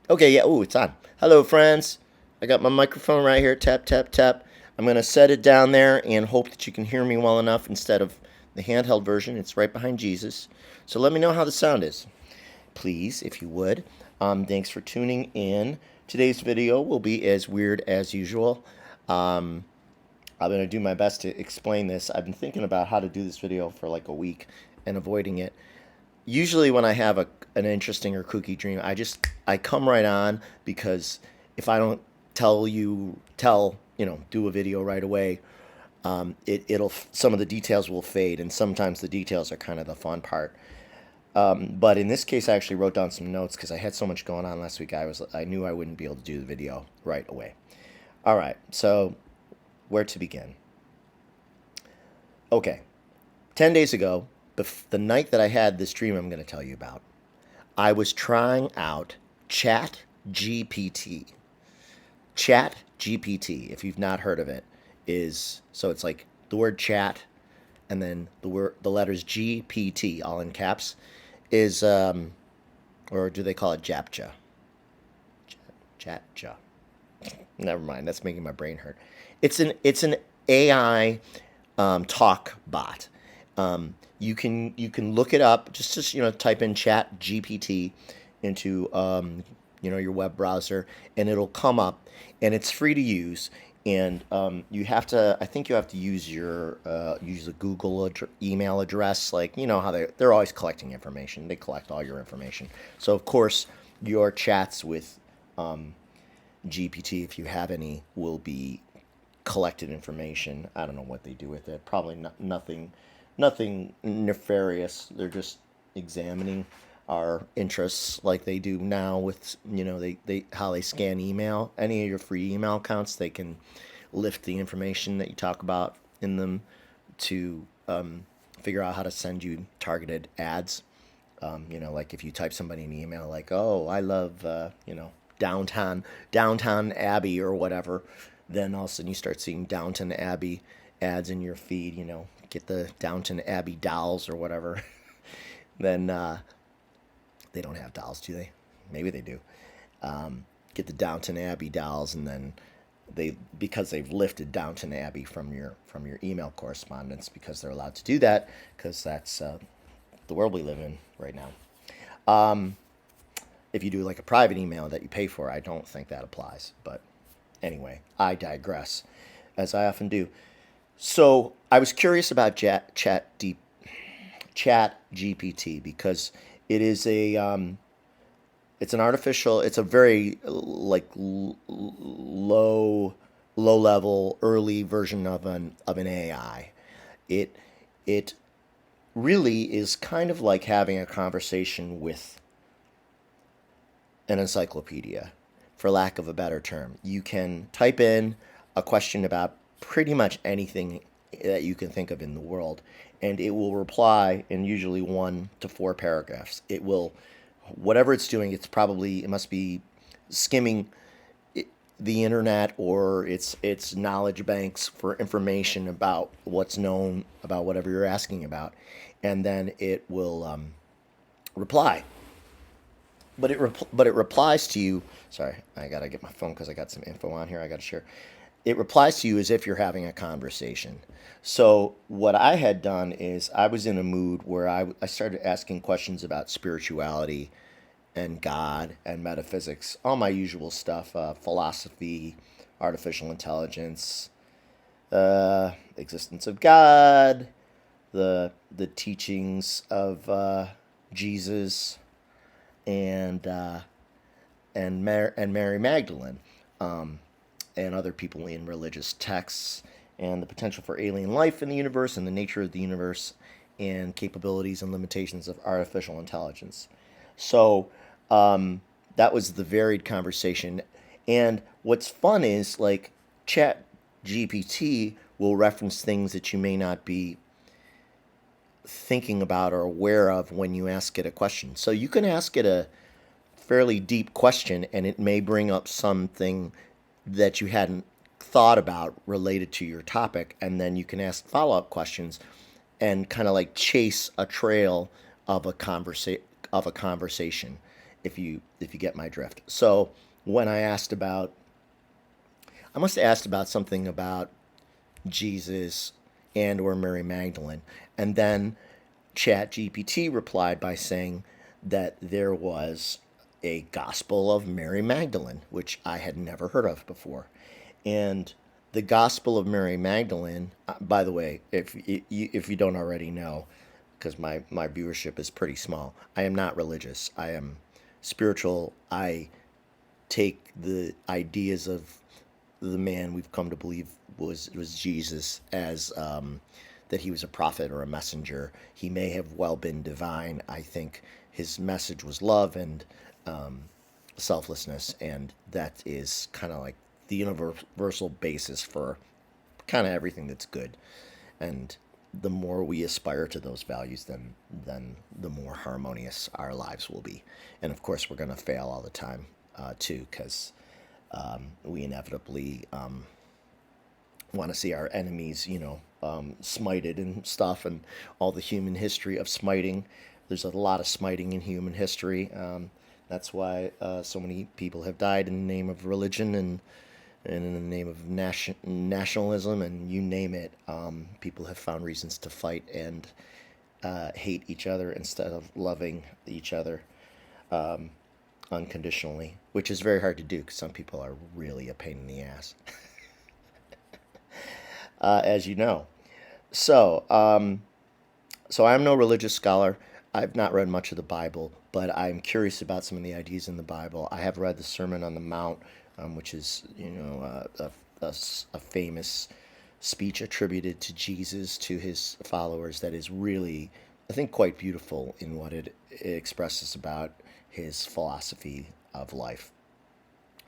Okay, yeah. Ooh, it's on. Hello, friends. I got my microphone right here. Tap, tap, tap. I'm going to set it down there and hope that you can hear me well enough instead of the handheld version. It's right behind Jesus. So let me know how the sound is, please, if you would. Thanks for tuning in. Today's video will be as weird as usual. Um, I'm going to do my best to explain this. I've been thinking about how to do this video for like a week and avoiding it. Usually when I have an interesting or kooky dream, I come right on because if I don't do a video right away, it'll some of the details will fade, and sometimes the details are kind of the fun part. But in this case, I actually wrote down some notes because I had so much going on last week. I knew I wouldn't be able to do the video right away. All right, so where to begin? Okay, 10 days ago, the night that I had this dream, I'm going to tell you about. I was trying out ChatGPT. ChatGPT, if you've not heard of it, is so it's like the word chat and then the letters GPT all in caps is or do they call it Japcha? Chatja. Never mind, that's making my brain hurt. It's an AI talk bot. You can look it up. Just type in Chat GPT into your web browser, and it'll come up, and it's free to use. And I think you have to use a Google email address. Like how they're always collecting information. They collect all your information. So of course your chats with GPT, if you have any, will be collected information. I don't know what they do with it. Probably nothing nefarious. They're just examining our interests like they do now with they how they scan email. Any of your free email accounts, they can lift the information that you talk about in them to figure out how to send you targeted ads. Like if you type somebody an email like, "Oh, I love Downtown Abbey" or whatever, then all of a sudden you start seeing Downton Abbey ads in your feed. Get the Downton Abbey dolls or whatever. Then they don't have dolls, do they? Maybe they do. Get the Downton Abbey dolls, and then because they've lifted Downton Abbey from your email correspondence, because they're allowed to do that, because that's the world we live in right now. If you do like a private email that you pay for, I don't think that applies. But anyway, I digress, as I often do. So I was curious about Chat GPT because it is it's a very like low level early version of an AI. It really is kind of like having a conversation with an encyclopedia, for lack of a better term. You can type in a question about pretty much anything that you can think of in the world, and it will reply in usually 1 to 4 paragraphs. Whatever it's doing, it must be skimming the internet or its knowledge banks for information about what's known about whatever you're asking about, and then it will reply. But it replies to you. Sorry, I gotta get my phone because I got some info on here I gotta share. It replies to you as if you're having a conversation. So what I had done is I was in a mood where I started asking questions about spirituality and God and metaphysics, all my usual stuff, philosophy, artificial intelligence, existence of God, the teachings of Jesus, and and Mary Magdalene, and other people in religious texts, and the potential for alien life in the universe, and the nature of the universe, and capabilities and limitations of artificial intelligence. So that was the varied conversation. And what's fun is like Chat GPT will reference things that you may not be thinking about or aware of when you ask it a question. So you can ask it a fairly deep question, and it may bring up something that you hadn't thought about related to your topic, and then you can ask follow-up questions and kind of like chase a trail of a conversation. if you get my drift. So when I must have asked about something about Jesus and or Mary Magdalene, and then ChatGPT replied by saying that there was a Gospel of Mary Magdalene, which I had never heard of before. And the Gospel of Mary Magdalene, by the way, if you don't already know, because my viewership is pretty small, I am not religious. I am spiritual. I take the ideas of the man we've come to believe was Jesus as that he was a prophet or a messenger. He may have well been divine. I think his message was love and selflessness, and that is kind of like the universal basis for kind of everything that's good. And the more we aspire to those values, then the more harmonious our lives will be. And of course, we're going to fail all the time too, because we inevitably want to see our enemies, smited and stuff, and all the human history of smiting. There's a lot of smiting in human history. That's why so many people have died in the name of religion and in the name of nationalism, and you name it. People have found reasons to fight and hate each other instead of loving each other unconditionally, which is very hard to do because some people are really a pain in the ass, as you know. So, so I'm no religious scholar. I've not read much of the Bible, but I'm curious about some of the ideas in the Bible. I have read the Sermon on the Mount, which is, a famous speech attributed to Jesus to his followers that is really, I think, quite beautiful in what it expresses about his philosophy of life.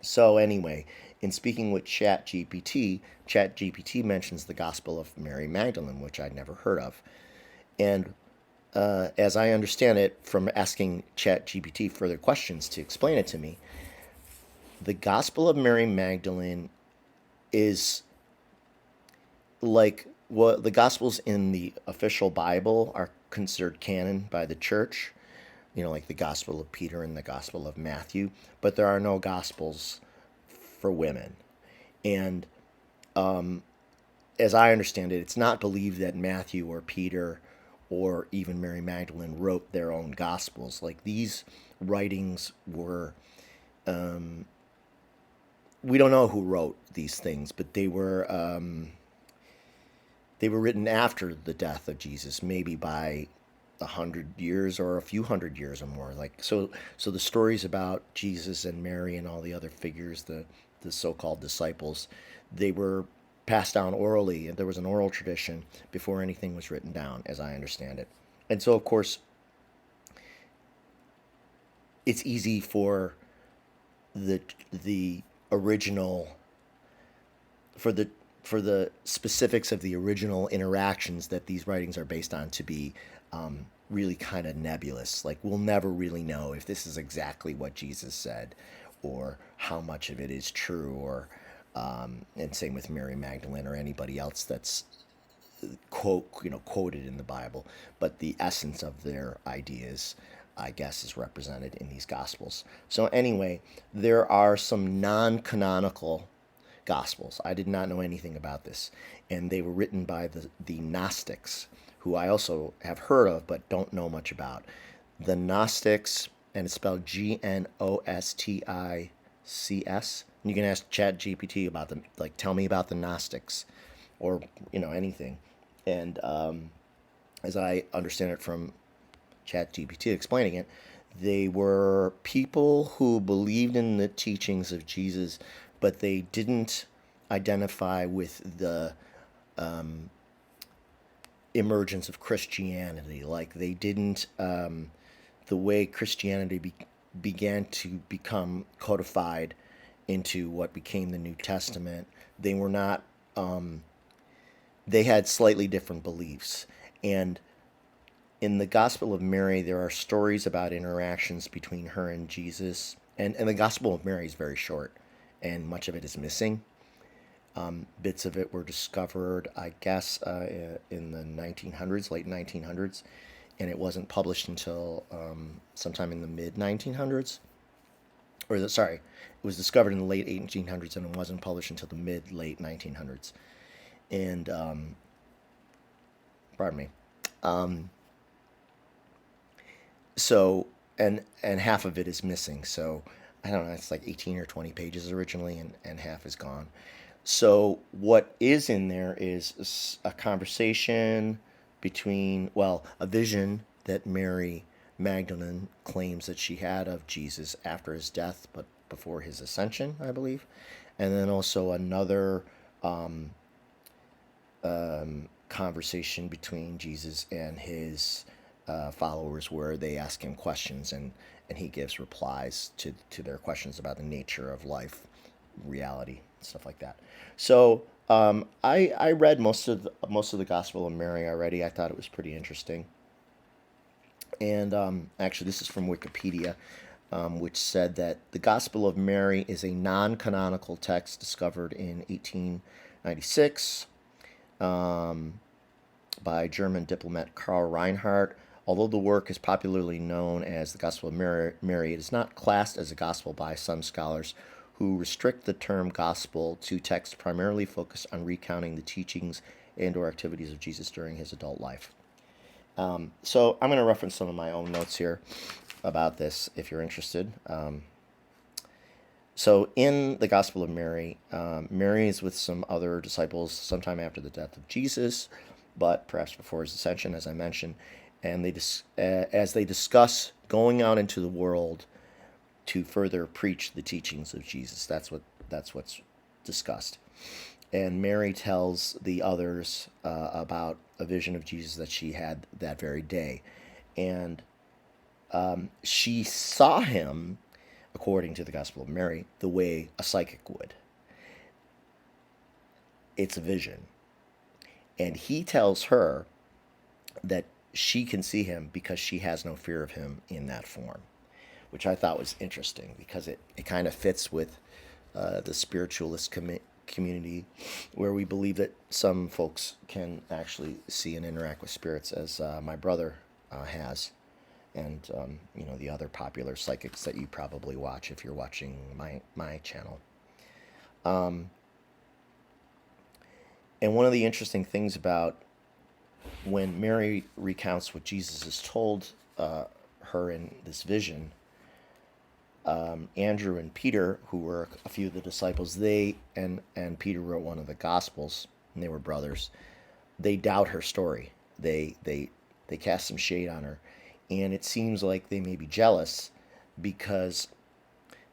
So anyway, in speaking with ChatGPT mentions the Gospel of Mary Magdalene, which I'd never heard of. And as I understand it from asking ChatGPT further questions to explain it to me, the Gospel of Mary Magdalene is like what the Gospels in the official Bible are considered canon by the church, like the Gospel of Peter and the Gospel of Matthew, but there are no Gospels for women. And as I understand it, it's not believed that Matthew or Peter or even Mary Magdalene wrote their own Gospels. Like these writings were, we don't know who wrote these things, but they were written after the death of Jesus, maybe by 100 years or a few hundred years or more. So the stories about Jesus and Mary and all the other figures, the so-called disciples, they were passed down orally, and there was an oral tradition before anything was written down, as I understand it. And so, of course, it's easy for the original for the specifics of the original interactions that these writings are based on to be really kind of nebulous. Like we'll never really know if this is exactly what Jesus said, or how much of it is true, or and same with Mary Magdalene or anybody else that's quoted in the Bible. But the essence of their ideas, I guess, is represented in these Gospels. So anyway, there are some non-canonical Gospels. I did not know anything about this, and they were written by the Gnostics, who I also have heard of but don't know much about. The Gnostics, and it's spelled Gnostics. You can ask ChatGPT about them, like tell me about the Gnostics, or anything. And as I understand it from ChatGPT explaining it, they were people who believed in the teachings of Jesus, but they didn't identify with the emergence of Christianity. Like they didn't, the way Christianity began to become codified into what became the New Testament, they were not, they had slightly different beliefs. And in the Gospel of Mary, there are stories about interactions between her and Jesus. And the Gospel of Mary is very short, and much of it is missing. Bits of it were discovered, I guess, in the 1900s, late 1900s, and it wasn't published until sometime in the mid 1900s. sorry, it was discovered in the late 1800s and it wasn't published until the mid late 1900s. And pardon me. Um, so and half of it is missing. So I don't know. It's like 18 or 20 pages originally, and half is gone. So what is in there is a conversation between, well, a vision that Mary Magdalene claims that she had of Jesus after his death, but before his ascension, I believe. And then also another conversation between Jesus and his followers where they ask him questions, and he gives replies to their questions about the nature of life, reality, stuff like that. So I read most of the Gospel of Mary already. I thought it was pretty interesting. And actually, this is from Wikipedia, which said that the Gospel of Mary is a non canonical text discovered in 1896 by German diplomat Karl Reinhardt. Although the work is popularly known as the Gospel of Mary, it is not classed as a gospel by some scholars who restrict the term gospel to texts primarily focused on recounting the teachings and or activities of Jesus during his adult life. So I'm going to reference some of my own notes here about this if you're interested. So in the Gospel of Mary, Mary is with some other disciples sometime after the death of Jesus, but perhaps before his ascension, as I mentioned. And as they discuss going out into the world to further preach the teachings of Jesus. That's what's discussed. And Mary tells the others about a vision of Jesus that she had that very day, and she saw him, according to the Gospel of Mary, the way a psychic would. It's a vision, and he tells her that she can see him because she has no fear of him in that form, which I thought was interesting because it kind of fits with the spiritualist community, where we believe that some folks can actually see and interact with spirits, as my brother has, and the other popular psychics that you probably watch if you're watching my channel. And one of the interesting things about when Mary recounts what Jesus has told her in this vision, Andrew and Peter, who were a few of the disciples, they and Peter wrote one of the Gospels, and they were brothers. They doubt her story. They cast some shade on her, and it seems like they may be jealous because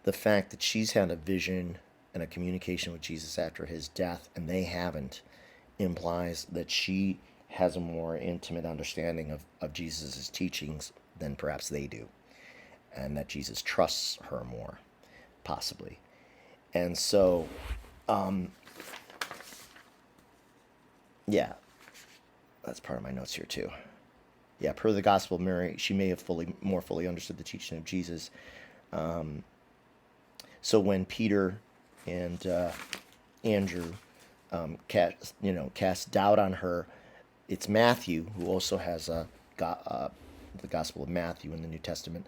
the fact that she's had a vision and a communication with Jesus after his death, and they haven't, implies that she has a more intimate understanding of Jesus' teachings than perhaps they do, and that Jesus trusts her more, possibly. And so, yeah, that's part of my notes here too. Yeah, per the Gospel of Mary, she may have more fully understood the teaching of Jesus. So when Peter and Andrew cast doubt on her, it's Matthew, who also has the Gospel of Matthew in the New Testament,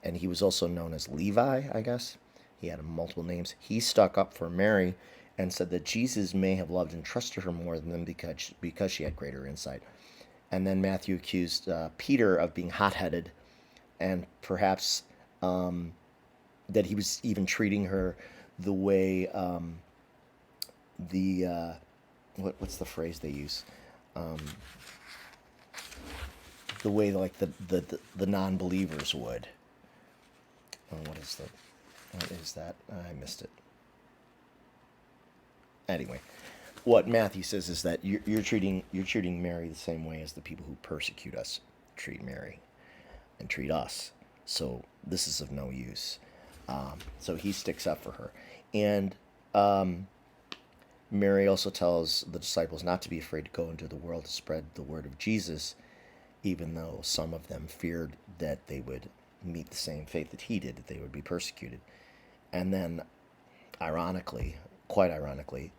and he was also known as Levi, I guess. He had multiple names. He stuck up for Mary and said that Jesus may have loved and trusted her more than them because she had greater insight. And then Matthew accused Peter of being hot-headed, and perhaps that he was even treating her the way what's the phrase they use? The way like the non-believers would. Oh, what is that? I missed it. Anyway, what Matthew says is that you're treating Mary the same way as the people who persecute us treat Mary and treat us. So this is of no use. So he sticks up for her, and Mary also tells the disciples not to be afraid to go into the world to spread the word of Jesus, even though some of them feared that they would meet the same fate that he did, that they would be persecuted. And then, quite ironically,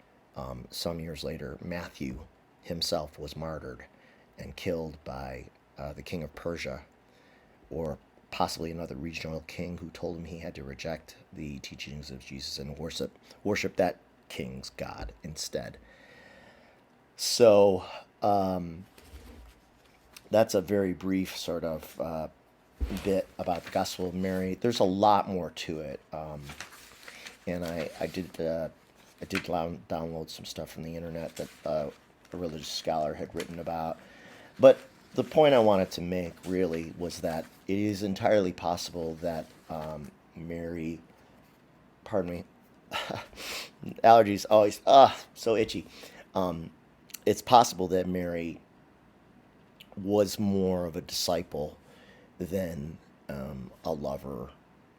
some years later, Matthew himself was martyred and killed by the king of Persia, or possibly another regional king who told him he had to reject the teachings of Jesus and worship that king's God instead. So that's a very brief sort of bit about the Gospel of Mary. There's a lot more to it, and I did download some stuff from the internet that a religious scholar had written about. But the point I wanted to make really was that it is entirely possible that Mary, pardon me, allergies always so itchy. It's possible that Mary was more of a disciple than a lover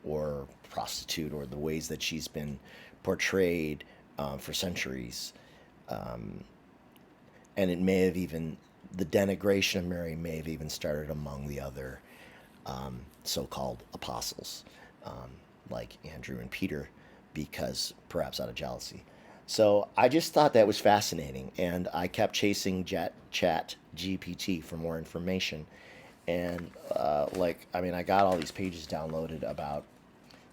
or prostitute, or the ways that she's been portrayed for centuries. And it may have even, the denigration of Mary may have even started among the other so-called apostles, like Andrew and Peter, because perhaps out of jealousy. So I just thought that was fascinating, and I kept chasing ChatGPT for more information. And I got all these pages downloaded about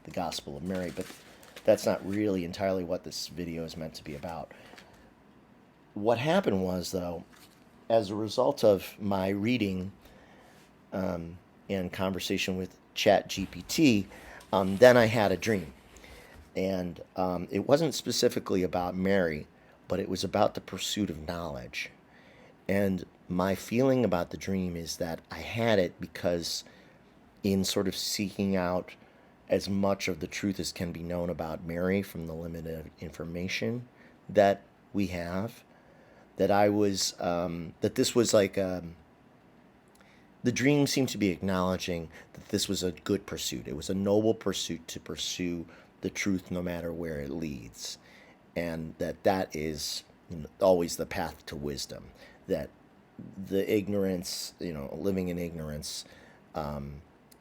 the Gospel of Mary, but that's not really entirely what this video is meant to be about. What happened was, though, as a result of my reading and conversation with ChatGPT, then I had a dream. And it wasn't specifically about Mary, but it was about the pursuit of knowledge. And my feeling about the dream is that I had it because, in sort of seeking out as much of the truth as can be known about Mary from the limited information that we have, that I was, that this was like, the dream seemed to be acknowledging that this was a good pursuit. It was a noble pursuit to pursue the truth no matter where it leads. And that is always the path to wisdom. That the ignorance, living in ignorance,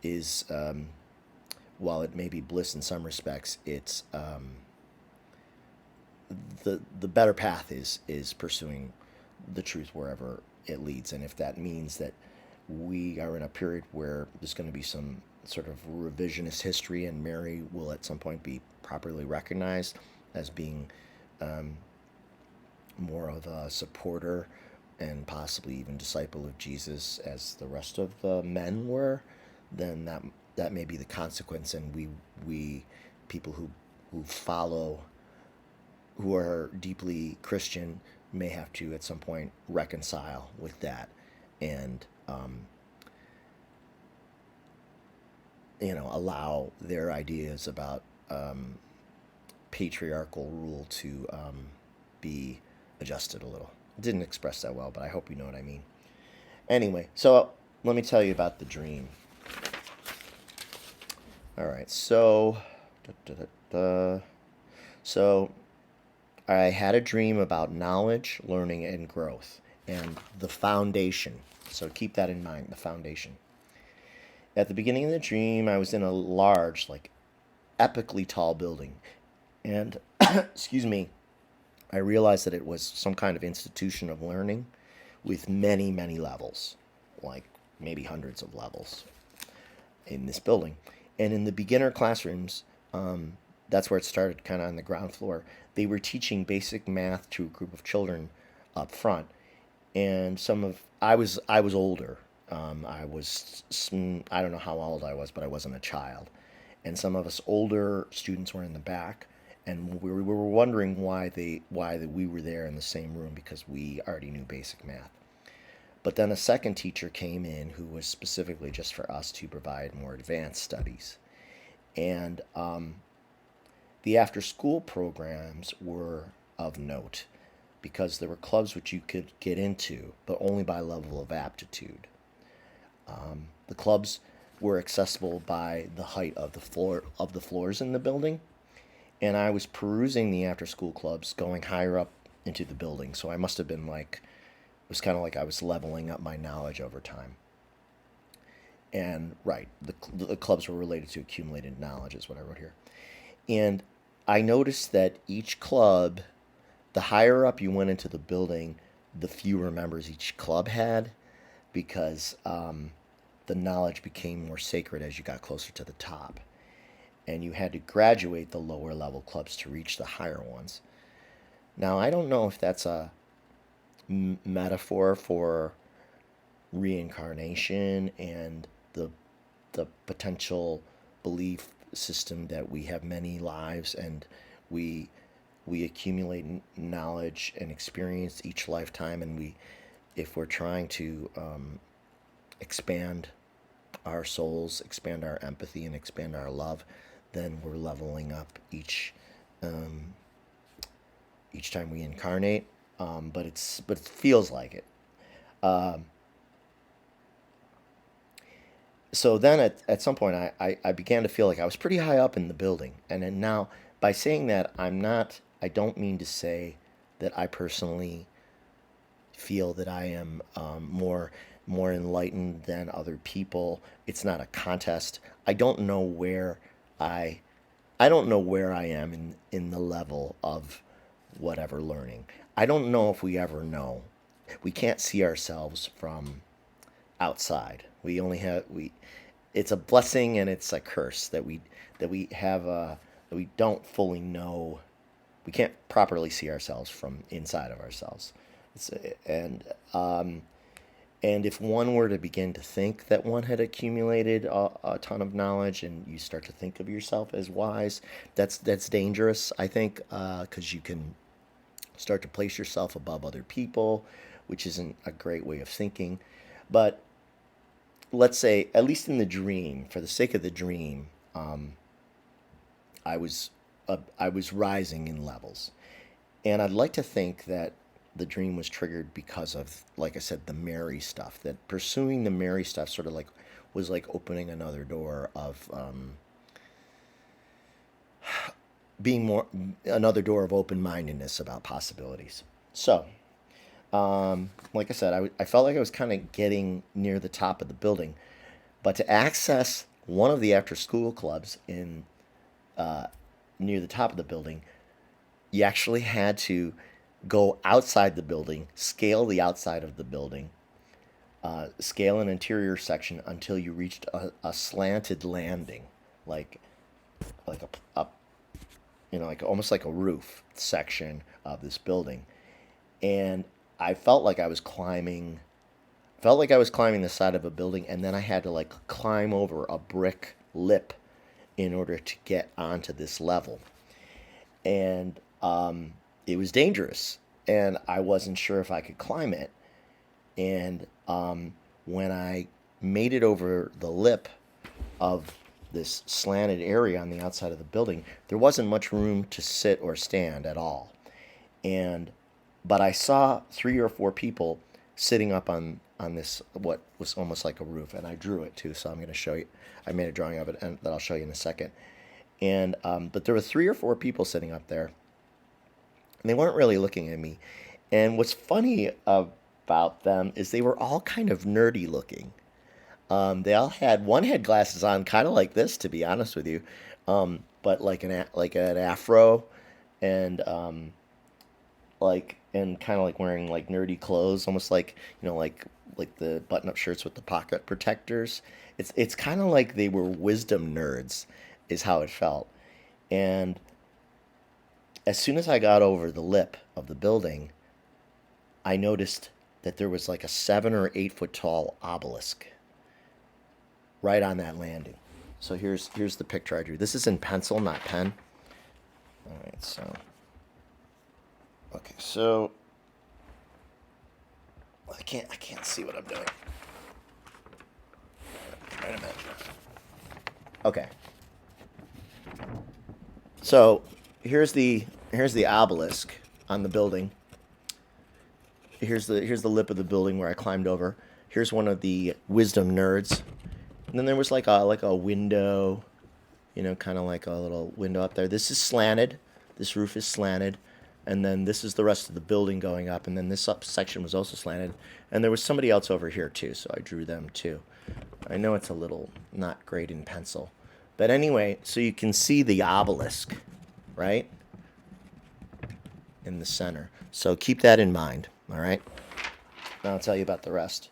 is, while it may be bliss in some respects, it's the better path is pursuing the truth wherever it leads. And if that means that we are in a period where there's going to be some sort of revisionist history, and Mary will at some point be properly recognized as being more of a supporter and possibly even disciple of Jesus as the rest of the men were, then that may be the consequence, and we people who follow, who are deeply Christian, may have to at some point reconcile with that, and allow their ideas about patriarchal rule to be adjusted a little. I didn't express that well, but I hope you know what I mean. Anyway, so let me tell you about the dream. All right, so so I had a dream about knowledge, learning, and growth, and the foundation. So keep that in mind, the foundation. At the beginning of the dream, I was in a large, epically tall building, and excuse me, I realized that it was some kind of institution of learning with many, many levels, like maybe hundreds of levels in this building. And in the beginner classrooms, that's where it started, kind of on the ground floor. They were teaching basic math to a group of children up front, and I was older. I don't know how old I was, but I wasn't a child. And some of us older students were in the back, and we were wondering why we were there in the same room, because we already knew basic math. But then a second teacher came in who was specifically just for us to provide more advanced studies. And the after-school programs were of note because there were clubs which you could get into, but only by level of aptitude. The clubs were accessible by the height of the floors in the building, and I was perusing the after-school clubs going higher up into the building. So I must have been it was kind of like I was leveling up my knowledge over time. And right, the clubs were related to accumulated knowledge, is what I wrote here. And I noticed that each club, the higher up you went into the building, the fewer members each club had, because the knowledge became more sacred as you got closer to the top. And you had to graduate the lower level clubs to reach the higher ones. Now, I don't know if that's a metaphor for reincarnation and the potential belief system that we have many lives and we we accumulate knowledge and experience each lifetime, and we if we're trying to expand our souls, expand our empathy, and expand our love, then we're leveling up um, each time we incarnate. But it feels like it. Um, so then at some point I began to feel like I was pretty high up in the building. And then now by saying that, I don't mean to say that I personally feel that I am more enlightened than other people. It's not a contest. I I don't know where I am in the level of whatever learning. I don't know if we ever know. We can't see ourselves from outside. We only have we It's a blessing and it's a curse that we have that we don't fully know. We can't properly see ourselves from inside of ourselves. It's, um, and if one were to begin to think that one had accumulated a ton of knowledge, and you start to think of yourself as wise, that's dangerous. I think because you can start to place yourself above other people, which isn't a great way of thinking. But let's say, at least in the dream, for the sake of the dream, I was I was rising in levels, and I'd like to think that the dream was triggered because of, like I said, the Mary stuff. That pursuing the Mary stuff sort of like was like opening another door of being more another door of open mindedness about possibilities. So, like I said, I felt like I was kind of getting near the top of the building, but to access one of the after school clubs in near the top of the building, you actually had to go outside the building, scale the outside of the building, scale an interior section until you reached a slanted landing, like like a like almost like a roof section of this building. And I felt like I was climbing the side of a building, and then I had to like climb over a brick lip in order to get onto this level. And it was dangerous, and I wasn't sure if I could climb it. And when I made it over the lip of this slanted area on the outside of the building, there wasn't much room to sit or stand at all. And but I saw three or four people sitting up on this what was almost like a roof, and I drew it too. So I'm going to show you. I made a drawing of it, and that I'll show you in a second. And but there were three or four people sitting up there, and they weren't really looking at me. And what's funny about them is they were all kind of nerdy looking. They all had one had glasses on, kind of like this, to be honest with you, but like an afro, and and kind of like wearing like nerdy clothes, almost like like the button-up shirts with the pocket protectors. It's kind of like they were wisdom nerds, is how it felt. And as soon as I got over the lip of the building, I noticed that there was like a 7 or 8 foot tall obelisk right on that landing. So here's the picture I drew. This is in pencil, not pen. All right, so okay, so I can't see what I'm doing. Wait a minute. Okay, so here's the obelisk on the building. Here's the lip of the building where I climbed over. Here's one of the wisdom nerds. And then there was like a window, kind of like a little window up there. This is slanted. This roof is slanted. And then this is the rest of the building going up. And then this up section was also slanted. And there was somebody else over here too, so I drew them too. I know it's a little not great in pencil. But anyway, so you can see the obelisk, right? In the center. So keep that in mind, all right? Now I'll tell you about the rest.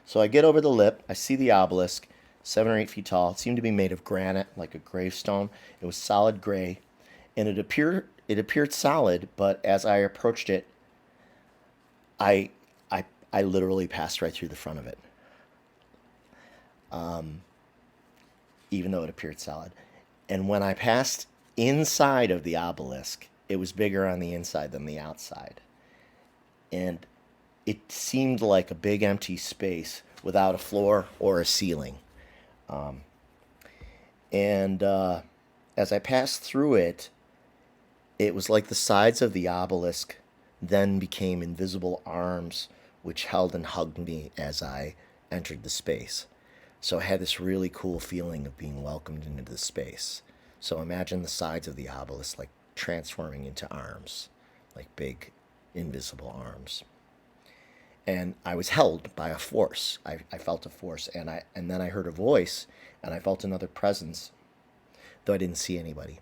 So I get over the lip. I see the obelisk, 7 or 8 feet tall. It seemed to be made of granite, like a gravestone. It was solid gray, and it appeared solid. But as I approached it, I I literally passed right through the front of it, even though it appeared solid. And when I passed inside of the obelisk, it was bigger on the inside than the outside. And it seemed like a big empty space without a floor or a ceiling. And as I passed through it, it was like the sides of the obelisk then became invisible arms which held and hugged me as I entered the space. So I had this really cool feeling of being welcomed into the space. So imagine the sides of the obelisk like transforming into arms, like big invisible arms. And I was held by a force. I felt a force, and then I heard a voice, and I felt another presence, though I didn't see anybody.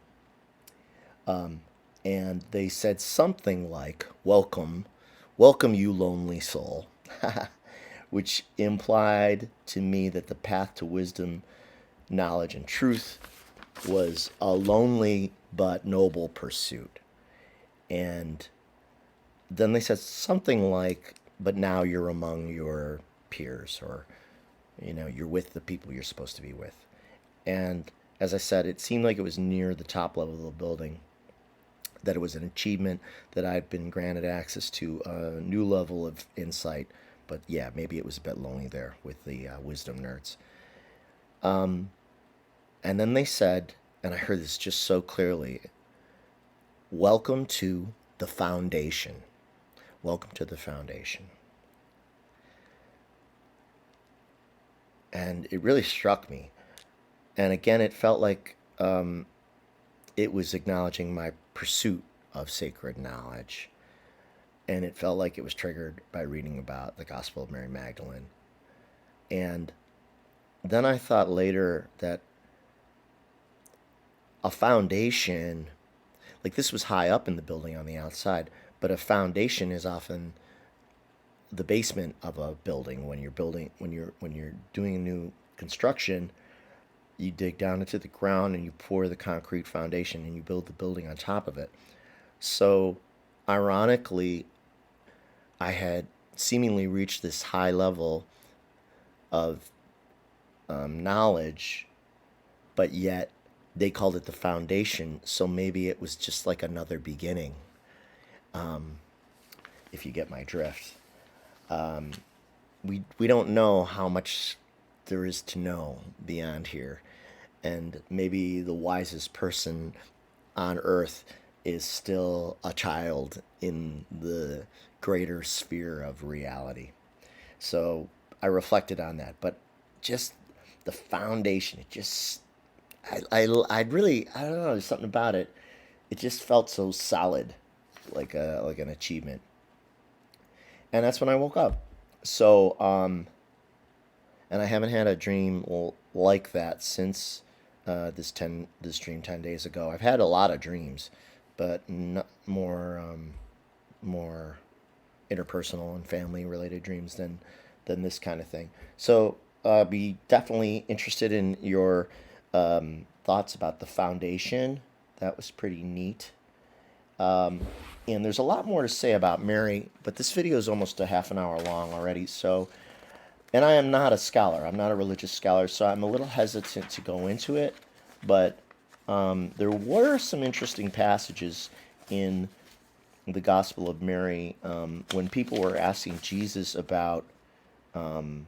And they said something like, "Welcome, welcome, you lonely soul," which implied to me that the path to wisdom, knowledge, and truth was a lonely but noble pursuit. And then they said something like, "But now you're among your peers, or you're with the people you're supposed to be with." And as I said, it seemed like it was near the top level of the building, that it was an achievement, that I'd been granted access to a new level of insight. But yeah, maybe it was a bit lonely there with the wisdom nerds. And then they said, and I heard this just so clearly, "Welcome to the foundation. Welcome to the foundation." And it really struck me. And again, it felt like it was acknowledging my pursuit of sacred knowledge. And it felt like it was triggered by reading about the Gospel of Mary Magdalene. And then I thought later that a foundation, like this was high up in the building on the outside, but a foundation is often the basement of a building. When you're doing a new construction, you dig down into the ground and you pour the concrete foundation and you build the building on top of it. So ironically, I had seemingly reached this high level of knowledge, but yet they called it the foundation. So maybe it was just like another beginning, if you get my drift. We don't know how much there is to know beyond here, and maybe the wisest person on earth is still a child in the greater sphere of reality. So I reflected on that, but just the foundation, it just I'd really, I don't know, there's something about it. It just felt so solid, like an achievement. And that's when I woke up. So and I haven't had a dream like that since this dream 10 days ago. I've had a lot of dreams, but more interpersonal and family related dreams than this kind of thing. So be definitely interested in your thoughts about the foundation. That was pretty neat. And there's a lot more to say about Mary, but this video is almost a half an hour long already. So, and I am not a scholar. I'm not a religious scholar, so I'm a little hesitant to go into it. But there were some interesting passages in the Gospel of Mary when people were asking Jesus about the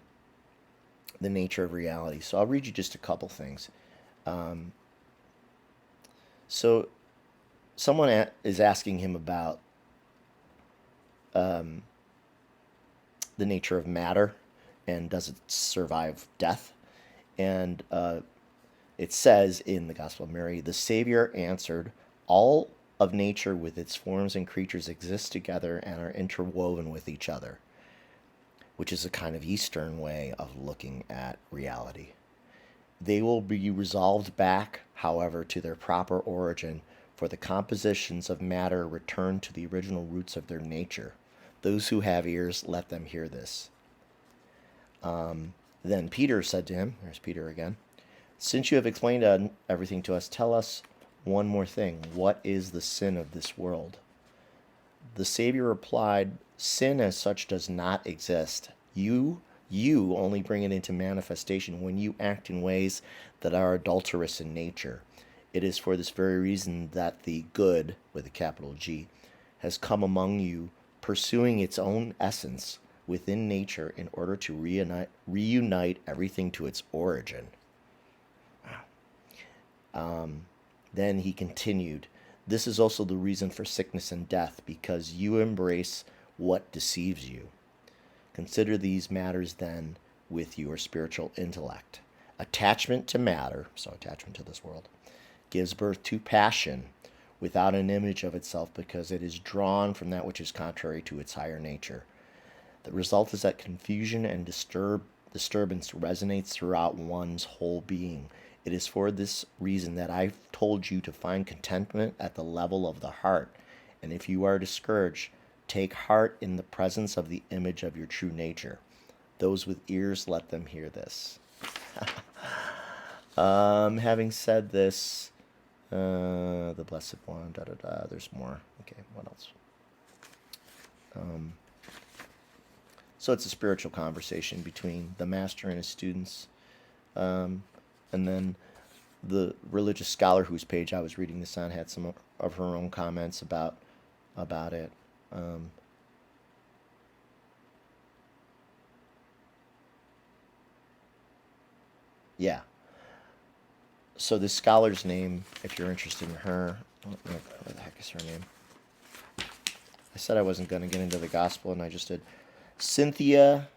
nature of reality. So I'll read you just a couple things. So someone is asking him about the nature of matter and does it survive death. And it says in the Gospel of Mary, the Savior answered, "All of nature with its forms and creatures exist together and are interwoven with each other," which is a kind of Eastern way of looking at reality. "They will be resolved back, however, to their proper origin, for the compositions of matter return to the original roots of their nature. Those who have ears, let them hear this." Then Peter said to him, there's Peter again, since you have explained everything to us, tell us one more thing. What is the sin of this world? The Savior replied, sin as such does not exist. You only bring it into manifestation when you act in ways that are adulterous in nature. It is for this very reason that the good, with a capital G, has come among you, pursuing its own essence within nature in order to reunite everything to its origin. Then he continued, this is also the reason for sickness and death, because you embrace what deceives you. Consider these matters then with your spiritual intellect. Attachment to matter, so attachment to this world, gives birth to passion without an image of itself, because it is drawn from that which is contrary to its higher nature. The result is that confusion and disturbance resonates throughout one's whole being. It is for this reason that I've told you to find contentment at the level of the heart. And if you are discouraged, take heart in the presence of the image of your true nature. Those with ears, let them hear this. Having said this, the Blessed One, there's more. Okay, what else? So it's a spiritual conversation between the master and his students. And then the religious scholar whose page I was reading this on had some of her own comments about it. Yeah. So this scholar's name, if you're interested in her, where the heck is her name? I said I wasn't going to get into the gospel, and I just did. Cynthia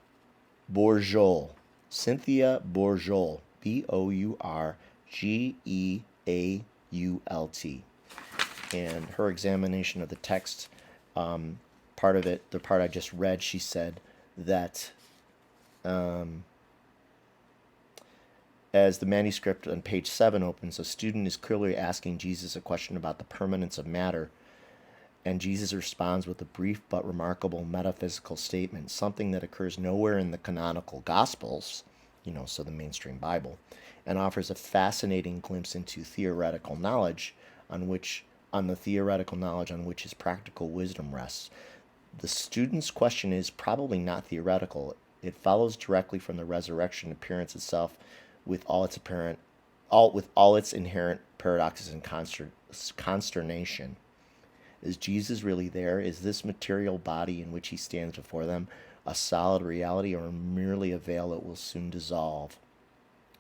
Bourgeault. Cynthia Bourgeault. Bourgeault. And her examination of the text, part of it, the part I just read, she said that as the manuscript on page 7 opens, a student is clearly asking Jesus a question about the permanence of matter, and Jesus responds with a brief but remarkable metaphysical statement, something that occurs nowhere in the canonical Gospels, so the mainstream Bible, and offers a fascinating glimpse into theoretical knowledge on the theoretical knowledge on which his practical wisdom rests. The student's question is probably not theoretical. It follows directly from the resurrection appearance itself, with all its inherent paradoxes and consternation. Is Jesus really there? Is this material body in which he stands before them a solid reality, or merely a veil that will soon dissolve?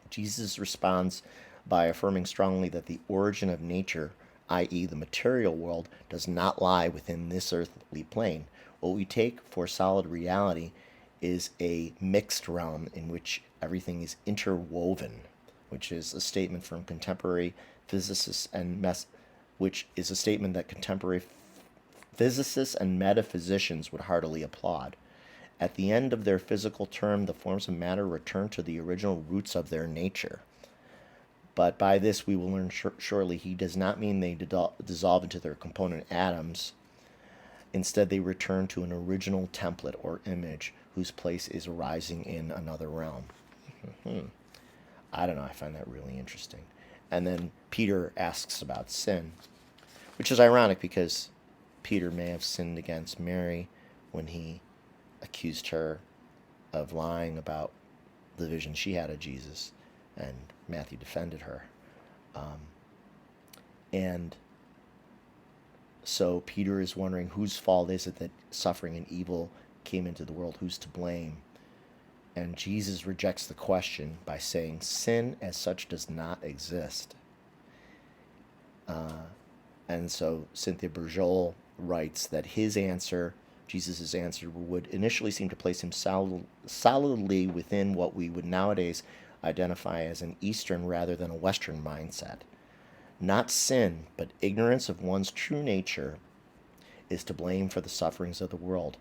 Jesus responds by affirming strongly that the origin of nature, i.e. the material world, does not lie within this earthly plane. What we take for solid reality is a mixed realm in which everything is interwoven, which is a statement from contemporary physicists which is a statement that contemporary physicists and metaphysicians would heartily applaud. At the end of their physical term, the forms of matter return to the original roots of their nature. But by this we will learn shortly he does not mean they dissolve into their component atoms. Instead, they return to an original template or image whose place is arising in another realm. I don't know, I find that really interesting. And then Peter asks about sin, which is ironic because Peter may have sinned against Mary when he accused her of lying about the vision she had of Jesus, and Matthew defended her. And so Peter is wondering whose fault is it that suffering and evil came into the world? Who's to blame? And Jesus rejects the question by saying sin as such does not exist. And so Cynthia Bourgeault writes that Jesus' answer, would initially seem to place him solidly within what we would nowadays identify as an Eastern rather than a Western mindset. Not sin, but ignorance of one's true nature is to blame for the sufferings of the world.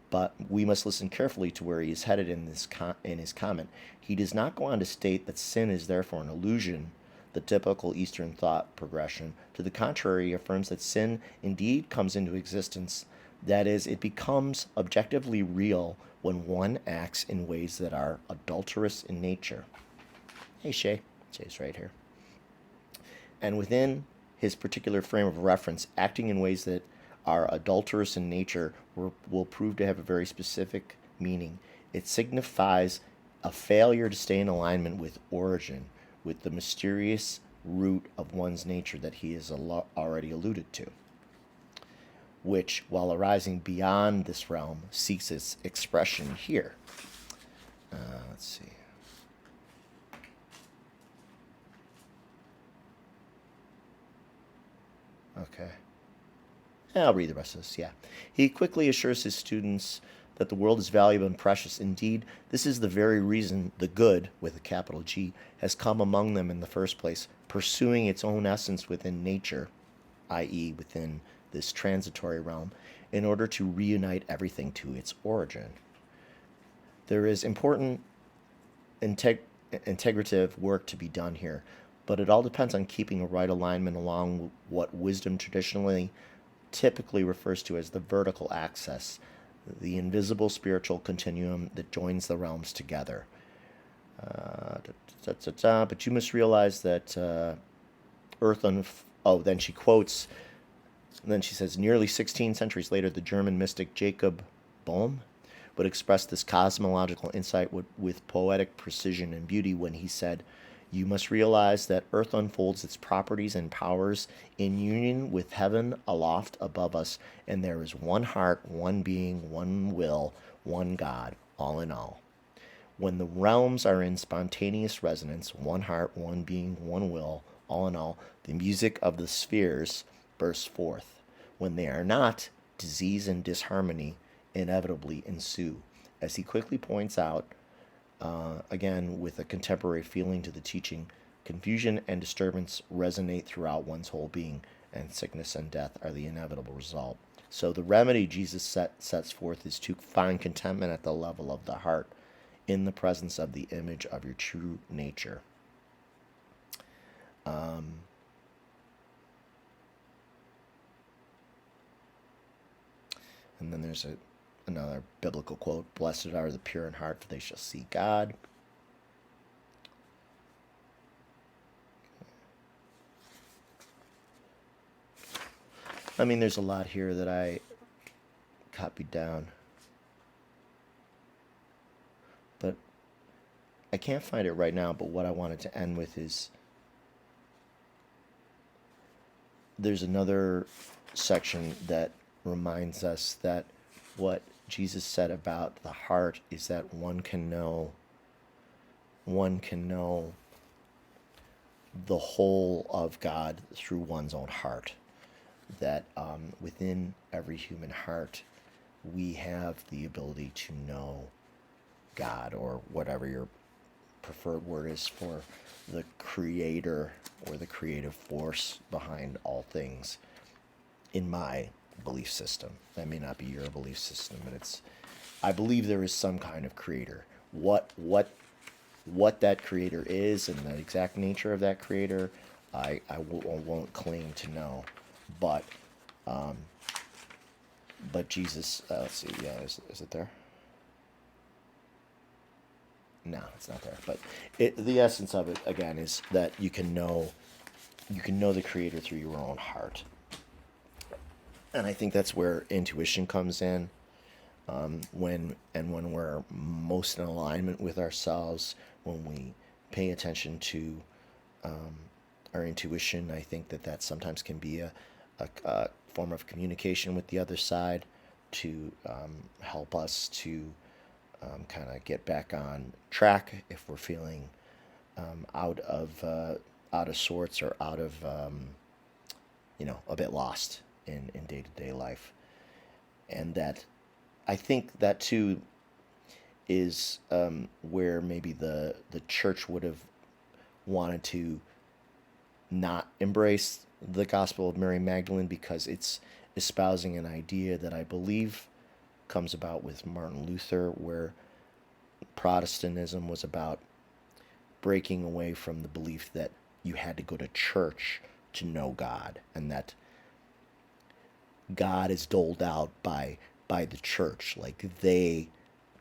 But we must listen carefully to where he is headed in his comment. He does not go on to state that sin is therefore an illusion, the typical Eastern thought progression. To the contrary, he affirms that sin indeed comes into existence, That is, it becomes objectively real when one acts in ways that are adulterous in nature. Hey, Shay. Shay's right here. And within his particular frame of reference, acting in ways that are adulterous in nature will prove to have a very specific meaning. It signifies a failure to stay in alignment with origin, with the mysterious root of one's nature that he has already alluded to, which, while arising beyond this realm, seeks its expression here. Let's see. Okay. I'll read the rest of this, yeah. He quickly assures his students that the world is valuable and precious. Indeed, this is the very reason the good, with a capital G, has come among them in the first place, pursuing its own essence within nature, i.e., within this transitory realm, in order to reunite everything to its origin. There is important integrative work to be done here, but it all depends on keeping a right alignment along what wisdom traditionally typically refers to as the vertical axis, the invisible spiritual continuum that joins the realms together. But you must realize that Earth on. Oh, then she quotes. Then she says, nearly 16 centuries later, the German mystic Jacob Bohm would express this cosmological insight with poetic precision and beauty when he said, you must realize that Earth unfolds its properties and powers in union with heaven aloft above us, and there is one heart, one being, one will, one God, all in all. When the realms are in spontaneous resonance, one heart, one being, one will, all in all, the music of the spheres bursts forth. When they are not, disease and disharmony inevitably ensue. As he quickly points out, again, with a contemporary feeling to the teaching, confusion and disturbance resonate throughout one's whole being, and sickness and death are the inevitable result. So the remedy Jesus sets forth is to find contentment at the level of the heart, in the presence of the image of your true nature. And then there's another biblical quote, blessed are the pure in heart, for they shall see God. I mean, there's a lot here that I copied down, but I can't find it right now. But what I wanted to end with is there's another section that reminds us that what Jesus said about the heart is that one can know the whole of God through one's own heart. That within every human heart, we have the ability to know God, or whatever your preferred word is for the creator or the creative force behind all things. In my belief system, that may not be your belief system, but I believe there is some kind of creator. What that creator is and the exact nature of that creator, I won't claim to know. But Jesus, let's see, yeah, is it there? No, it's not there. But the essence of it again is that you can know the creator through your own heart. And I think that's where intuition comes in, when we're most in alignment with ourselves, when we pay attention to our intuition. I think that sometimes can be a form of communication with the other side to help us to kind of get back on track if we're feeling out of sorts, or out of a bit lost in day-to-day life. And that I think that too is where maybe the church would have wanted to not embrace the gospel of Mary Magdalene, because it's espousing an idea that I believe comes about with Martin Luther, where Protestantism was about breaking away from the belief that you had to go to church to know God, and that God is doled out by the church. Like they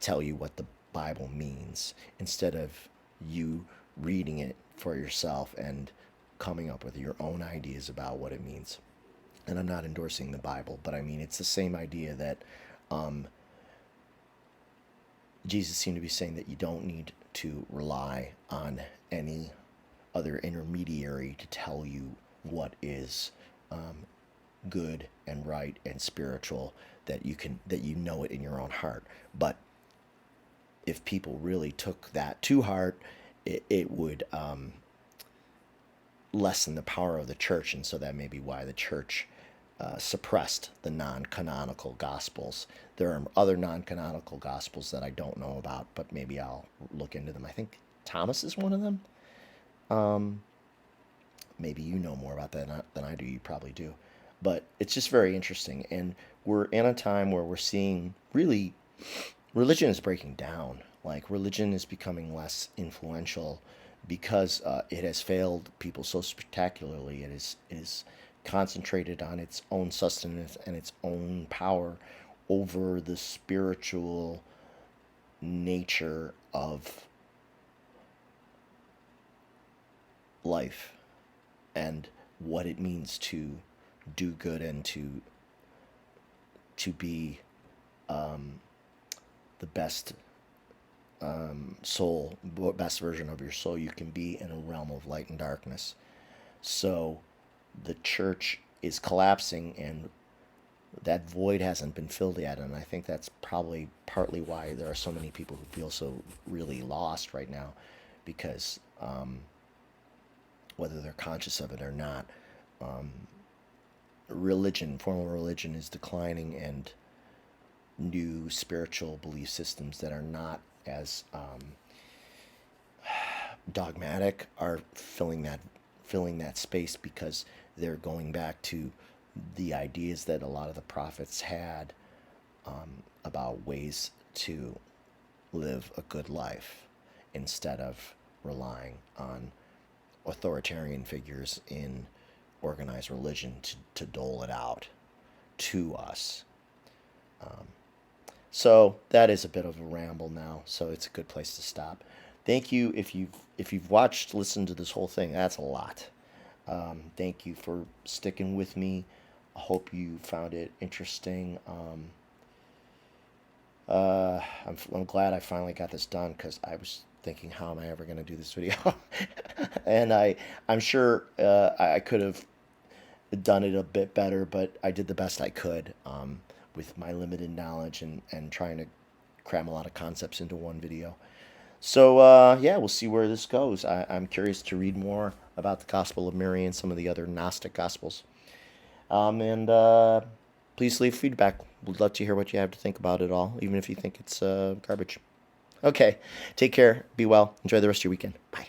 tell you what the Bible means instead of you reading it for yourself and coming up with your own ideas about what it means. And I'm not endorsing the Bible, but I mean it's the same idea that Jesus seemed to be saying that you don't need to rely on any other intermediary to tell you what is good and right and spiritual, that you know it in your own heart. But if people really took that to heart, it would lessen the power of the church, and so that may be why the church suppressed the non-canonical gospels. There are other non-canonical gospels that I don't know about, but maybe I'll look into them. I think Thomas is one of them. Maybe you know more about that than I do. You probably do. But it's just very interesting. And we're in a time where we're seeing really religion is breaking down. Like religion is becoming less influential because it has failed people so spectacularly. It is concentrated on its own sustenance and its own power over the spiritual nature of life and what it means to do good and to be the best soul, best version of your soul you can be in a realm of light and darkness. So the church is collapsing, and that void hasn't been filled yet. And I think that's probably partly why there are so many people who feel so really lost right now, because whether they're conscious of it or not, formal religion is declining, and new spiritual belief systems that are not as dogmatic are filling that space, because they're going back to the ideas that a lot of the prophets had about ways to live a good life instead of relying on authoritarian figures in organized religion to dole it out to us. So that is a bit of a ramble now, so it's a good place to stop. Thank you if you've watched, listened to this whole thing. That's a lot. Thank you for sticking with me. I hope you found it interesting. I'm glad I finally got this done, because I was thinking, how am I ever going to do this video? And I'm sure I could have done it a bit better, but I did the best I could with my limited knowledge and trying to cram a lot of concepts into one video. So yeah, we'll see where this goes. I'm curious to read more about the Gospel of Mary and some of the other Gnostic Gospels. And please leave feedback. We'd love to hear what you have to think about it all, even if you think it's garbage. Okay, take care. Be well. Enjoy the rest of your weekend. Bye.